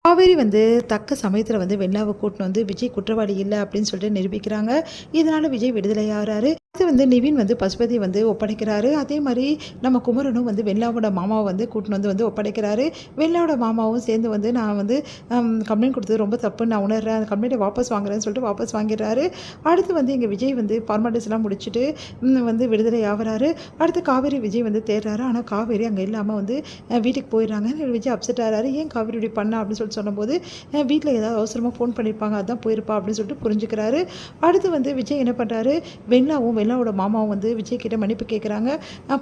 காவேரி வந்து தக்க சமயத்தில் வந்து வெண்ணிலாவை கூட்டின்னு வந்து விஜய் குற்றவாளி இல்லை அப்படின்னு சொல்லிட்டு நிரூபிக்கிறாங்க. இதனால விஜய் விடுதலையாகிறாரு. அது வந்து நிவின் வந்து பசுபதி வந்து ஒப்படைக்கிறாரு. அதே மாதிரி நம்ம குமரனும் வந்து வெண்ணிலாவோட மாமாவை வந்து கூட்டின்னு வந்து ஒப்படைக்கிறாரு. வெண்ணிலாவோட மாமாவும் சேர்ந்து வந்து நான் வந்து கம்ப்ளைண்ட் கொடுத்தது ரொம்ப தப்புன்னு நான் உணர்றேன், அந்த கம்ப்ளைண்ட்டை வாபஸ் வாங்குறேன்னு சொல்லிட்டு வாபஸ் வாங்கிடுறாரு. அடுத்து வந்து எங்கள் விஜய் வந்து ஃபார்மாலிட்டிஸ்லாம் முடிச்சுட்டு வந்து விடுதலை ஆகிறாரு. அடுத்து காவேரி விஜய் வந்து தேடுறாரு. ஆனால் காவேரி அங்கே இல்லாமல் வந்து வீட்டுக்கு போயிடுறாங்க. விஜய் அப்செட் ஆகிறாரு. ஏன் காவேரி இப்படி பண்ணா அப்படின்னு சொல்லிட்டு சொன்னபோது வீட்டில் ஏதாவது அவசரமாக ஃபோன் பண்ணியிருப்பாங்க, அதான் போயிருப்பா அப்படின்னு சொல்லிட்டு புரிஞ்சுக்கிறாரு. அடுத்து வந்து விஜய் என்ன பண்ணுறாரு, வெண்ணிலாவோட மாமாவும் வந்து விஜய் கிட்ட மன்னிப்பு கேட்குறாங்க.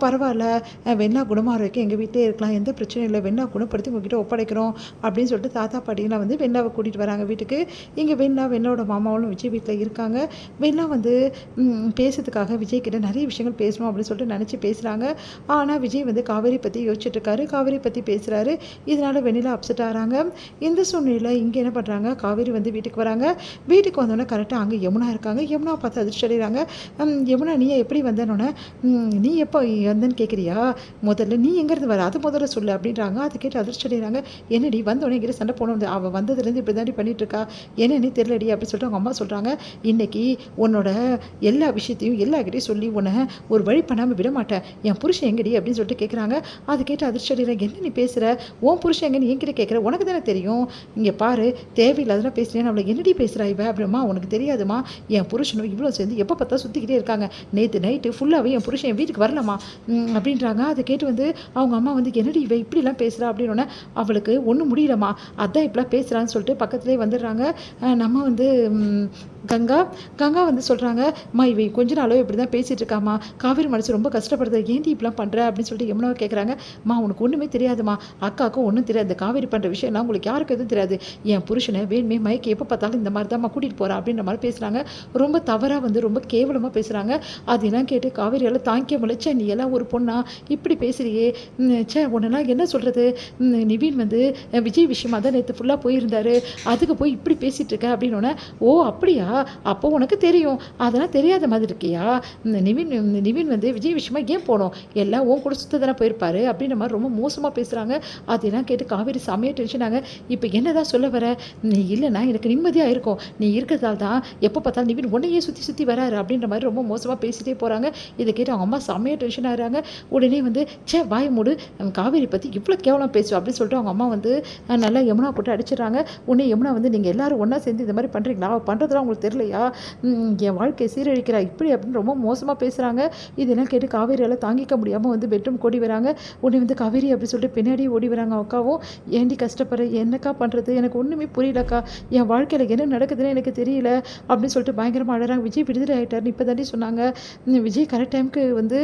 பரவாயில்ல, வெண்ணிலா குணமாக வரைக்கும் எங்கள் வீட்டிலே இருக்கலாம், எந்த பிரச்சனையும் இல்லை, வெண்ணிலா குணப்படுத்தி உங்ககிட்ட ஒப்படைக்கிறோம் அப்படின்னு சொல்லிட்டு தாத்தா பாட்டிலாம் வந்து வெண்ணிலாவை கூட்டிகிட்டு வராங்க வீட்டுக்கு. இங்கே வெண்ணிலாவோட மாமாவும் விஜய் வீட்டில் இருக்காங்க. வெண்ணிலா வந்து பேசுறதுக்காக விஜய் கிட்ட நிறைய விஷயங்கள் பேசணும் அப்படின்னு சொல்லிட்டு நினச்சி பேசுகிறாங்க. ஆனால் விஜய் வந்து காவேரி பற்றி யோசிச்சுட்டு இருக்காரு, காவேரி பற்றி பேசுகிறாரு. இதனால் வெண்ணிலா அப்செட் ஆகிறாங்க. இந்த சூழ்நிலையில் இங்கே என்ன பண்ணுறாங்க, காவேரி வந்து வீட்டுக்கு வராங்க. வீட்டுக்கு வந்தோடனே கரெக்டாக அங்கே யமுனா இருக்காங்க. யமுனா பார்த்து அதிர்ச்சி அடைகிறாங்க. யமுனா, நீ எப்படி வந்தனோன்னே, நீ எப்போ வந்தேன்னு கேட்குறியா, முதல்ல நீ எங்கேருந்து வர அது முதல்ல சொல்லு அப்படின்றாங்க. அது கேட்டு அதிர்ச்சி அடைகிறாங்க. என்னடி வந்தோடனே எங்கிட்ட சண்டை போனோம், அவள் வந்ததுலேருந்து இப்படி தாண்டி பண்ணிகிட்ருக்கா, என்னன்னே தெரியலடி அப்படின்னு சொல்லிட்டு அவங்க அம்மா சொல்கிறாங்க. இன்றைக்கி உன்னோட எல்லா விஷயத்தையும் எல்லார்கிட்டையும் சொல்லி உன்னை ஒரு வழி பண்ணாமல் விட மாட்டேன், என் புருஷன் எங்கடி அப்படின்னு சொல்லிட்டு கேட்குறாங்க. அது கேட்டு அதிர்ச்சி அடைகிறாங்க. என்ன நீ பேசுகிற, உன் புருஷன் எங்கன்னு என்கிட்ட கேட்குற, உனக்கு தானே தெரியும், இங்கே பாரு தேவையில்லாதெல்லாம் பேசுகிறேன், அவளை என்னடி பேசுகிறா இவ அப்படிமா, உனக்கு தெரியாதுமா, என் புருஷனும் இவ்வளோ சேர்ந்து எப்போ பார்த்தா சுற்றிக்கிட்டே இருக்காங்க, நேற்று நைட்டு ஃபுல்லாகவே என் புருஷன் என் வீட்டுக்கு வரலாமா அப்படின்றாங்க. அதை கேட்டு வந்து அவங்க அம்மா வந்து என்னடி இவ இப்படிலாம் பேசுகிறா அப்படின்னோடனே, அவளுக்கு ஒன்றும் முடியலம்மா, அதான் இப்படிலாம் பேசுகிறான்னு சொல்லிட்டு பக்கத்துலேயே வந்துடுறாங்க. நம்ம வந்து கங்கா வந்து சொல்கிறாங்க, அம்மா இவை கொஞ்ச நாளோ இப்படி தான் பேசிகிட்டு இருக்காம்மா, காவேரி மனசு ரொம்ப கஷ்டப்படுது, ஏன்டி இப்படிலாம் பண்ணுற அப்படின்னு சொல்லிட்டு யமுனாவை கேட்குறாங்க. அம்மா உனக்கு ஒன்றுமே தெரியாதுமா, அக்காவுக்கும் ஒன்றும் தெரியாது, இந்த காவேரி பண்ணுற விஷயம்லாம் உங்களுக்கு யாருக்கு எதுவும் தெரியாது, என் புருஷனை வேணுமே மயக்கி எப்போ பார்த்தாலும் இந்த மாதிரி தான்மா கூட்டிகிட்டு போகிறா அப்படின்ற மாதிரி பேசுகிறாங்க. ரொம்ப தவறாக வந்து ரொம்ப கேவலமாக பேசுகிறாங்க. அதெல்லாம் கேட்டு காவேரியால் தாங்கிக்க முடியல. நீ எல்லாம் ஒரு பொண்ணா இப்படி பேசுகிறியே, உன்னெல்லாம் என்ன சொல்கிறது, நிவின் வந்து விஜய் விஷயமாக தான் நேற்று ஃபுல்லாக போயிருந்தாரு, அதுக்கு போய் இப்படி பேசிகிட்டு இருக்க அப்படின்னோடனே, ஓ அப்படியா, அப்போ உனக்கு தெரியும், அதெல்லாம் தெரியாத மாதிரி இருக்கியா, நிவின் வந்து விஜய் விஷயமா ஏன் போனோம், எல்லாம் உன் கூட சுத்த தானே போயிருப்பாரு அப்படின்ற மாதிரி ரொம்ப மோசமாக பேசுகிறாங்க. அதெல்லாம் கேட்டு காவேரி செமையாக டென்ஷனாங்க. இப்போ என்னதான் சொல்ல வர, நீ இல்லைன்னா எனக்கு நிம்மதியாக இருக்கும், நீ இருக்கிறதால தான் எப்போ பார்த்தாலும் நிவின் உன்னையே சுற்றி வராரு அப்படின்ற மாதிரி ரொம்ப மோசமாக பேசிகிட்டே போகிறாங்க. இதை கேட்டு அவங்க அம்மா செமையாக டென்ஷன் ஆகிறாங்க. உடனே வந்து வாய் மூடு, காவேரி பற்றி இவ்வளோ கேவலம் பேசுவோம் அப்படின்னு சொல்லிட்டு அவங்க அம்மா வந்து நல்லா யமுனா போட்டு அடிச்சிடறாங்க. உடனே யமுனா வந்து நீங்கள் எல்லாரும் ஒன்றா சேர்ந்து இந்த மாதிரி பண்ணுறீங்களா, அவள் பண்ணுறதுலாம் உங்களுக்கு தெரியலையா, என் வாழ்க்கையை சீரழிக்கிறா இப்படி அப்படின்னு ரொம்ப மோசமாக பேசுகிறாங்க. இதெல்லாம் கேட்டு காவேரியால் தாங்கிக்க முடியாமல் வந்து பெட்ரூம் ஓடி வராங்க. உடனே வந்து காவேரி அப்படி சொல்லிட்டு பின்னாடி ஓடி வராங்க. அக்காவும், ஏண்டி கஷ்டப்படுற, என்னக்கா பண்ணுறது, எனக்கு ஒன்றுமே புரியலக்கா, என் வாழ்க்கையில் என்ன நடக்குதுன்னு எனக்கு தெரியல அப்படின்னு சொல்லிட்டு பயங்கரமாக அழறாங்க. விஜய் விடுதலை ஆகிட்டார்னு இப்போ தாண்டி சொன்னாங்க, விஜய் கரெக்ட் டைமுக்கு வந்து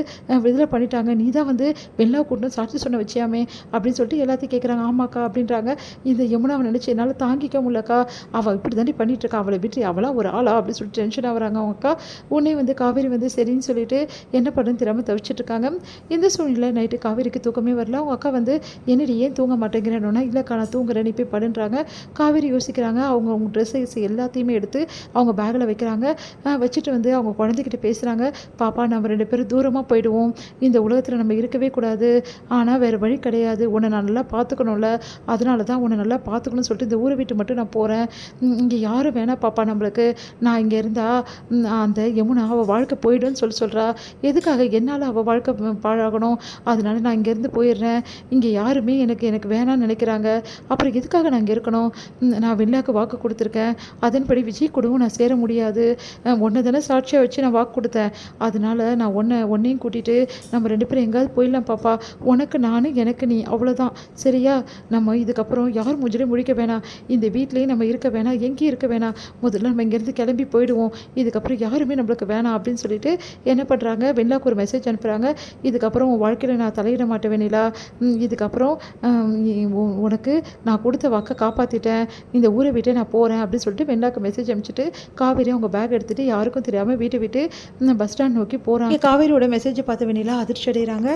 விடுதலை பண்ணிட்டாங்க, நீ தான் வந்து வெள்ளா கூட்டணும் சாட்சி சொன்ன வச்சியாமே அப்படின்னு சொல்லிட்டு எல்லாத்தையும் கேட்குறாங்க. ஆமாக்கா அப்படின்றாங்க. இந்த யமுனாவை நினச்சி என்னால் தாங்கிக்க முடியலக்கா, அவள் இப்படி தாண்டி பண்ணிட்டு இருக்கா, அவளை விட்டு அவளாம் ஒரு ஆளா அப்படின்னு சொல்லிட்டு டென்ஷன் ஆகிறாங்க அவங்க அக்கா. உடனே வந்து காவேரி வந்து சரின்னு சொல்லிட்டு என்ன பண்ணுன்னு தெரியாமல் தவிச்சிட்டு இருக்காங்க. இந்த சூழ்நிலை நைட்டு காவேரிக்கு தூக்கமே வரல. அவங்க அக்கா வந்து என்னடி ஏன் தூங்க மாட்டேங்கிறேன்னா, இல்லைக்கா நான் தூங்குறேன் நீ போய் படுன்றாங்க. காவேரி யோசிக்கிறாங்க. அவங்க ட்ரெஸ்ஸஸ் எல்லாத்தையுமே எடுத்து அவங்க பேக்கில் வைக்கிறாங்க. வச்சுட்டு வந்து அவங்க குழந்தைகிட்ட பேசுகிறாங்க. பாப்பா நம்ம 2 பேரும் தூரமாக போயிடுவோம், இந்த உலகத்தில் நம்ம இருக்கவே கூடாது, ஆனால் வேறு வழி கிடையாது, உன்னை நான் நல்லா பார்த்துக்கணும்ல, அதனால தான் உன்னை நல்லா பார்த்துக்கணும்னு சொல்லிட்டு இந்த ஊரை விட்டு மட்டும் நான் போகிறேன், இங்கே யாரும் வேணா பாப்பா நம்மளுக்கு, நான் இங்கே இருந்தால் அந்த யமுனா அவள் வாழ்க்கை போயிடுன்னு சொல்கிறா, எதுக்காக என்னால் அவள் வாழ்க்கை பாழாகணும், அதனால நான் இங்கேருந்து போயிடுறேன், இங்கே யாருமே எனக்கு வேணான்னு நினைக்கிறாங்க, அப்புறம் எதுக்காக நான் இங்கே இருக்கணும், நான் வெள்ளாக்கு வாக்கு கொடுத்துருக்கேன், அதன்படி விஜய் கூடவும் நான் சேர முடியாது, ஒன்றை தானே சாட்சியாக வச்சு நான் வாக்கு கொடுத்தேன், அதனால நான் ஒன்றையும் கூட்டிகிட்டு நம்ம 2 பேரும் எங்கேயாவது போயிடலாம் பாப்பா, உனக்கு நான் எனக்கு நீ, அவ்வளோதான் சரியா, நம்ம இதுக்கப்புறம் யார் மூஞ்சிலையும் முழிக்க வேணாம், இந்த வீட்லேயும் நம்ம இருக்க வேணாம், எங்கேயும் இருக்க வேணாம், முதல்ல நம்ம இங்கேருந்து கிளம்பி போயிடுவோம், இதுக்கப்புறம் யாருமே நம்மளுக்கு வேணாம் அப்படின்னு சொல்லிட்டு என்ன பண்ணுறாங்க, வெண்ணிலாக்கு ஒரு மெசேஜ் அனுப்புகிறாங்க. இதுக்கப்புறம் உன் வாழ்க்கையில் நான் தலையிட மாட்டேன் வெண்ணிலா, இதுக்கப்புறம் உனக்கு நான் கொடுத்த வாக்கை காப்பாற்றிட்டேன், இந்த ஊரை விட்டு நான் போகிறேன் அப்படின்னு சொல்லிட்டு வெண்ணிலாக்கு மெசேஜ் அனுப்பிச்சிட்டு காவேரி அவங்க பேக் எடுத்துகிட்டு யாருக்கும் தெரியாமல் வீட்டை விட்டு பஸ் ஸ்டாண்ட் நோக்கி போகிறாங்க. காவேரியோட மெசேஜை பார்த்த வெண்ணிலா அதிர்ச்சி அடைகிறாங்க.